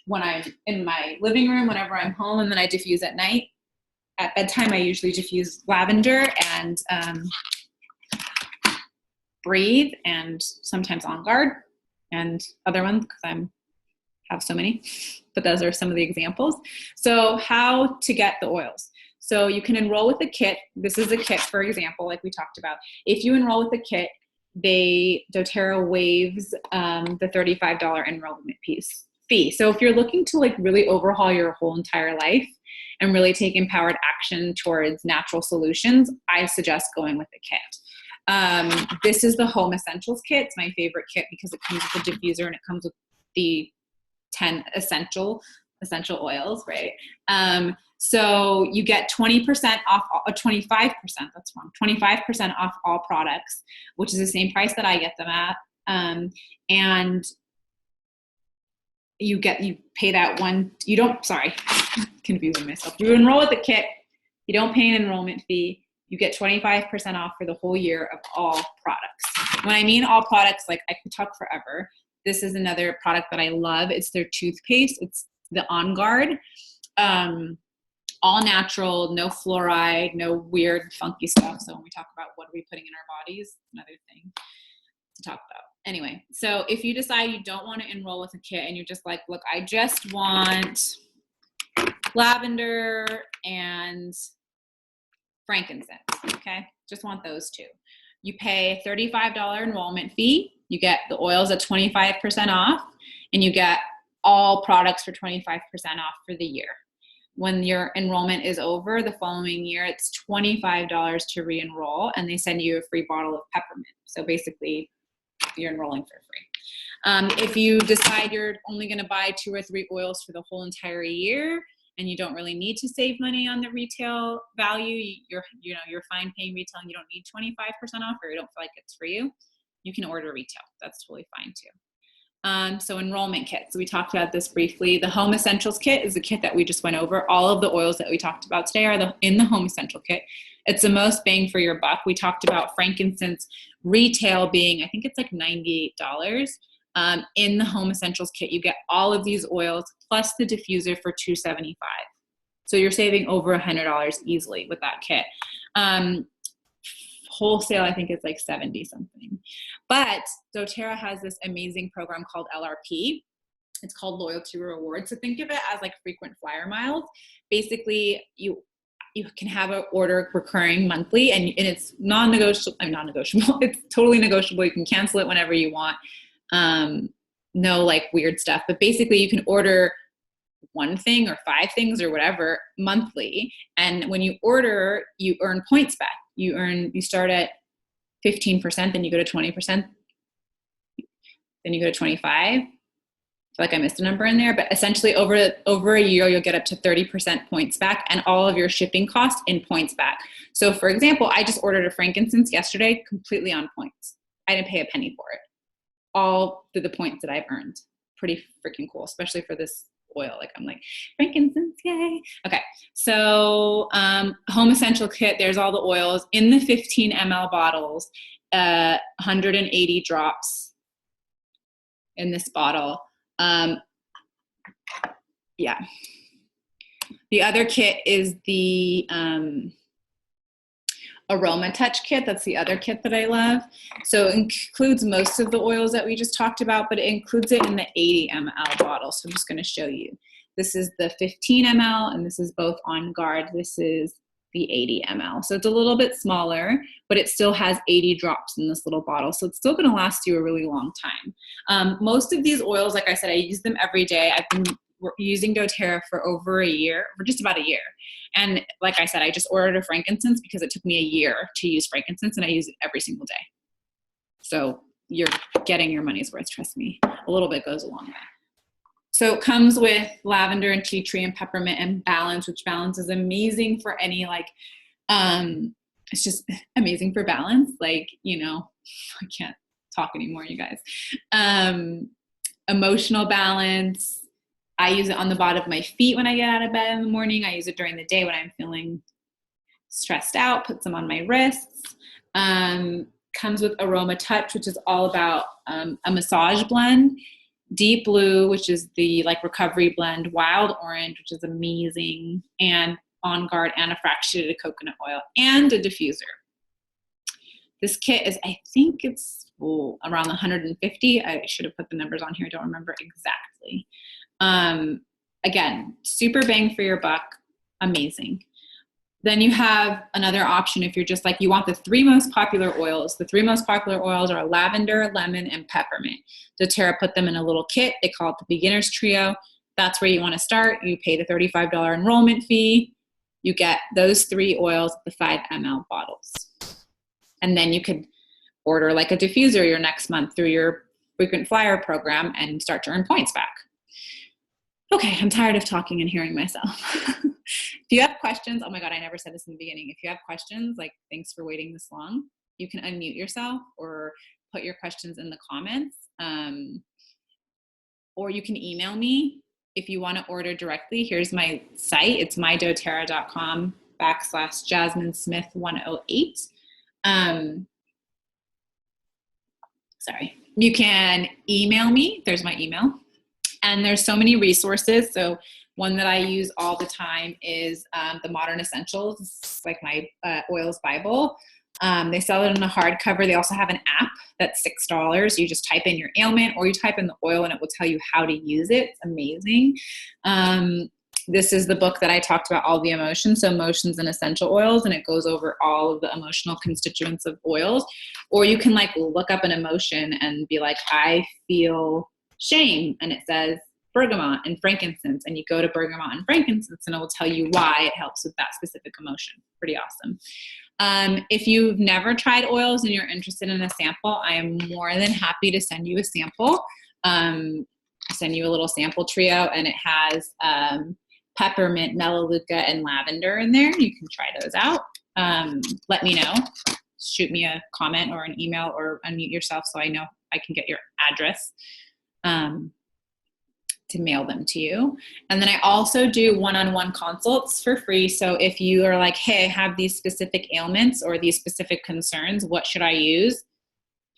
when I'm in my living room, whenever I'm home, and then I diffuse at night. At bedtime, I usually diffuse lavender and Breathe, and sometimes On Guard and other ones because I have so many, but those are some of the examples. So how to get the oils. So you can enroll with a kit. This is a kit, for example, like we talked about. If you enroll with a kit, doTERRA waives the $35 enrollment fee. So if you're looking to like really overhaul your whole entire life and really take empowered action towards natural solutions, I suggest going with the kit. This is the Home Essentials kit. It's my favorite kit because it comes with a diffuser and it comes with the 10 essential oils, right? So you get 20% off, 25%, that's wrong, 25% off all products, which is the same price that I get them at. And you pay that one, confusing myself. You enroll with the kit, you don't pay an enrollment fee, you get 25% off for the whole year of all products. When I mean all products, like I could talk forever. This is another product that I love. It's their toothpaste. It's the On Guard. all natural, no fluoride, no weird funky stuff. So when we talk about what are we putting in our bodies, another thing to talk about. Anyway, so if you decide you don't want to enroll with a kit and you're just like, look, I just want lavender and frankincense, okay? Just want those two. You pay a $35 enrollment fee. You get the oils at 25% off, and you get all products for 25% off for the year. When your enrollment is over the following year, it's $25 to re-enroll, and they send you a free bottle of peppermint. So basically, you're enrolling for free. If you decide you're only going to buy 2 or 3 oils for the whole entire year, and you don't really need to save money on the retail value, you're fine paying retail and you don't need 25% off, or you don't feel like it's for you, you can order retail. That's totally fine too. So enrollment kits. So we talked about this briefly. The Home Essentials kit is the kit that we just went over. All of the oils that we talked about today are in the Home Essential kit. It's the most bang for your buck. We talked about frankincense retail being, I think it's like $98. In the Home Essentials kit, you get all of these oils plus the diffuser for $275. So you're saving over $100 easily with that kit. Wholesale, I think it's like 70 something. But doTERRA has this amazing program called LRP. It's called Loyalty Rewards. So think of it as like frequent flyer miles. Basically, you can have an order recurring monthly, and it's non-negotiable. It's totally negotiable. You can cancel it whenever you want. No like weird stuff, but basically you can order 1 thing or 5 things or whatever monthly. And when you order, you earn points back. You start at 15%, then you go to 20%, then you go to 25. I feel like I missed a number in there, but essentially over a year, you'll get up to 30% points back and all of your shipping costs in points back. So for example, I just ordered a frankincense yesterday, completely on points. I didn't pay a penny for it. All through the points that I've earned. Pretty freaking cool, especially for this oil. Like I'm like, frankincense, yay. Okay, so Home Essential kit, there's all the oils in the 15 ml bottles, 180 drops in this bottle. Yeah. The other kit is the Aroma Touch kit. That's the other kit that I love. So it includes most of the oils that we just talked about, but it includes it in the 80 ml bottle. So I'm just going to show you. This is the 15 ml, and this is both On Guard. This is the 80 ml. So it's a little bit smaller, but it still has 80 drops in this little bottle. So it's still going to last you a really long time. Most of these oils, like I said, I use them every day. I've been using doTERRA for over a year, for just about a year. And like I said, I just ordered a frankincense because it took me a year to use frankincense, and I use it every single day. So you're getting your money's worth, trust me. A little bit goes a long way. So it comes with lavender and tea tree and peppermint and balance, which balance is amazing for any it's just amazing for balance. Like, I can't talk anymore, you guys. Emotional balance. I use it on the bottom of my feet when I get out of bed in the morning. I use it during the day when I'm feeling stressed out, put some on my wrists. Comes with Aroma Touch, which is all about a massage blend. Deep Blue, which is the recovery blend. Wild Orange, which is amazing. And On Guard and a fractionated coconut oil and a diffuser. This kit is, I think it's around 150. I should have put the numbers on here. I don't remember exactly. Again, super bang for your buck. Amazing. Then you have another option if you're just you want the 3 most popular oils. The 3 most popular oils are lavender, lemon, and peppermint. doTERRA put them in a little kit. They call it the Beginner's Trio. That's where you want to start. You pay the $35 enrollment fee. You get those 3 oils, the 5 ml bottles. And then you could order a diffuser your next month through your frequent flyer program and start to earn points back. Okay, I'm tired of talking and hearing myself. If you have questions, oh my God, I never said this in the beginning. If you have questions, thanks for waiting this long, you can unmute yourself or put your questions in the comments. Or you can email me if you want to order directly. Here's my site. It's mydoterra.com/JasmineSmith108. Sorry. You can email me. There's my email. And there's so many resources. So one that I use all the time is the Modern Essentials. It's like my oils Bible. They sell it in a hardcover. They also have an app that's $6. You just type in your ailment or you type in the oil and it will tell you how to use it. It's amazing. This is the book that I talked about, all the emotions, so emotions and essential oils, and it goes over all of the emotional constituents of oils. Or you can like look up an emotion and be like, I feel shame, and it says bergamot and frankincense, and you go to bergamot and frankincense and it will tell you why it helps with that specific emotion. Pretty awesome. If you've never tried oils and you're interested in a sample, I am more than happy to send you a sample. Send you a little sample trio, and it has peppermint, melaleuca, and lavender in there. You can try those out. Let me know. Shoot me a comment or an email or unmute yourself so I know I can get your address to mail them to you. And then I also do one-on-one consults for free. So if you are like, hey, I have these specific ailments or these specific concerns, what should I use?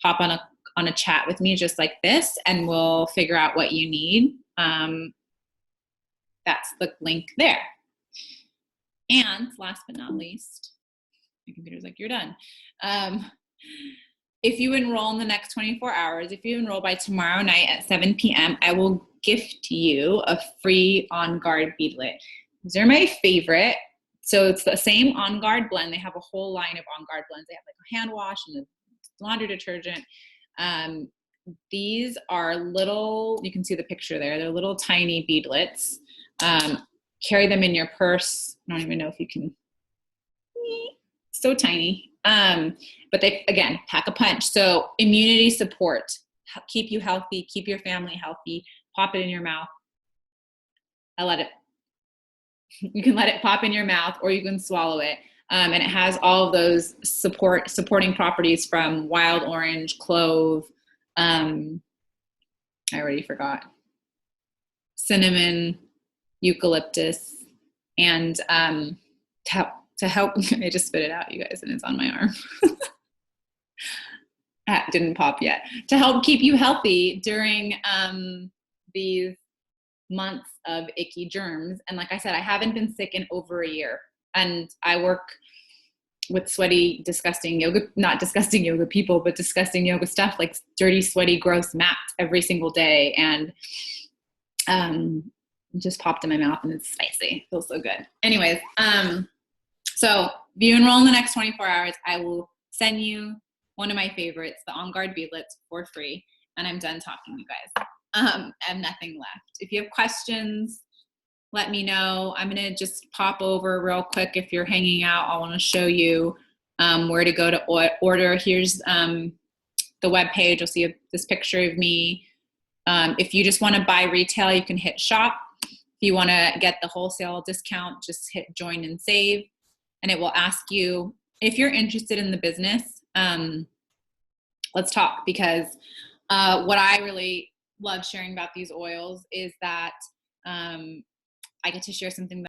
Hop on a chat with me just like this, and we'll figure out what you need. That's the link there. And last but not least, my computer's like, you're done. If you enroll in the next 24 hours, if you enroll by tomorrow night at 7 p.m., I will gift you a free On Guard beadlet. These are my favorite. So it's the same On Guard blend. They have a whole line of On Guard blends. They have like a hand wash and a laundry detergent. These are little, you can see the picture there. They're little tiny beadlets. Carry them in your purse. I don't even know if you can, so tiny. But they, again, pack a punch. So immunity support, keep you healthy, keep your family healthy, pop it in your mouth. You can let it pop in your mouth or you can swallow it. And it has all of those supporting properties from wild orange, clove, I already forgot, cinnamon, eucalyptus, and to help, I just spit it out, you guys, and it's on my arm. That didn't pop yet. To help keep you healthy during these months of icky germs. And like I said, I haven't been sick in over a year. And I work with sweaty, disgusting yoga, not disgusting yoga people, but disgusting yoga stuff, like dirty, sweaty, gross mats every single day. And it just popped in my mouth and it's spicy. It feels so good. Anyways, so if you enroll in the next 24 hours, I will send you one of my favorites, the On Guard beadlets, for free. And I'm done talking, you guys. I have nothing left. If you have questions, let me know. I'm going to just pop over real quick. If you're hanging out, I want to show you where to go to order. Here's the webpage. You'll see this picture of me. If you just want to buy retail, you can hit shop. If you want to get the wholesale discount, just hit join and save. And it will ask you if you're interested in the business. Let's talk, because what I really love sharing about these oils is that I get to share something that